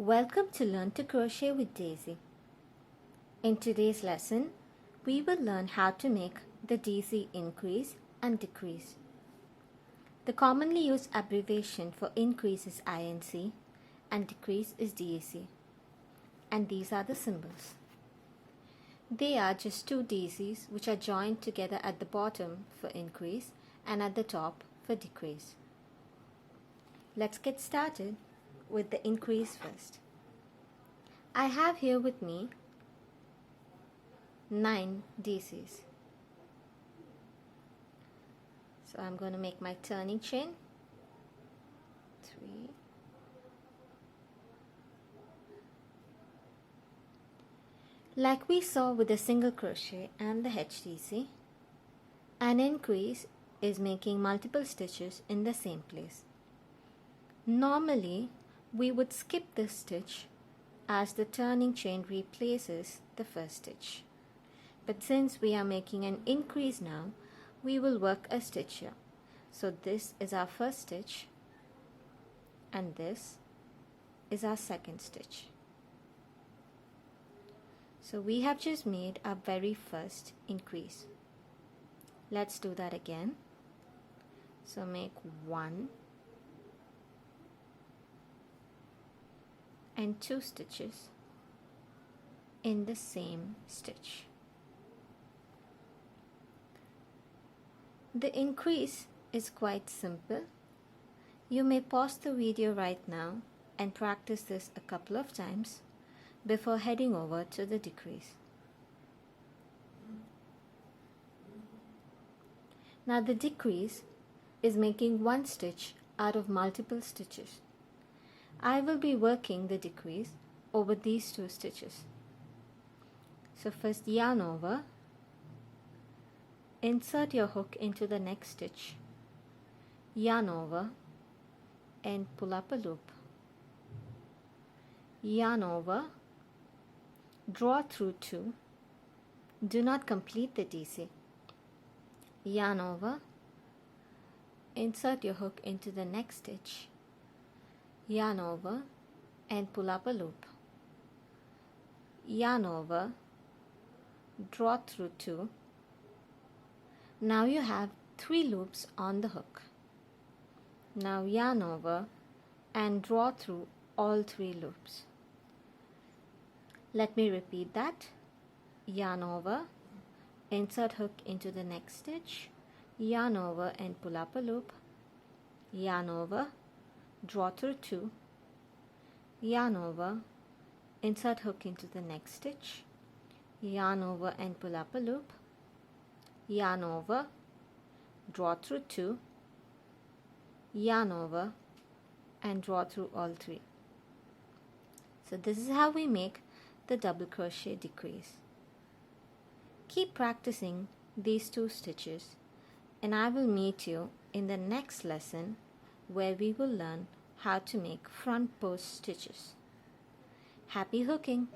Welcome to Learn to Crochet with Daisy. In today's lesson, we will learn how to make the DC increase and decrease. The commonly used abbreviation for increase is INC and decrease is DAC. And these are the symbols. They are just two DCs which are joined together at the bottom for increase and at the top for decrease. Let's get started with the increase first. I have here with me 9 DCs. So I'm going to make my turning chain. 3. Like we saw with the single crochet and the HDC, an increase is making multiple stitches in the same place. Normally, we would skip this stitch as the turning chain replaces the first stitch. But since we are making an increase now, we will work a stitch here. So this is our first stitch and this is our second stitch. So we have just made our very first increase. Let's do that again. So make 1 and 2 stitches in the same stitch. The increase is quite simple. You may pause the video right now and practice this a couple of times before heading over to the decrease. Now the decrease is making one stitch out of multiple stitches. I will be working the decrease over these 2 stitches. So first yarn over, insert your hook into the next stitch, yarn over and pull up a loop. Yarn over, draw through 2, do not complete the DC. Yarn over, insert your hook into the next stitch, yarn over and pull up a loop. Yarn over, draw through 2. Now you have 3 loops on the hook. Now yarn over and draw through all 3 loops. Let me repeat that. Yarn over, insert hook into the next stitch, yarn over and pull up a loop. Yarn over, draw through 2, yarn over, insert hook into the next stitch, yarn over and pull up a loop, yarn over, draw through 2, yarn over and draw through all 3. So this is how we make the double crochet decrease. Keep practicing these 2 stitches and I will meet you in the next lesson where we will learn how to make front post stitches. Happy hooking!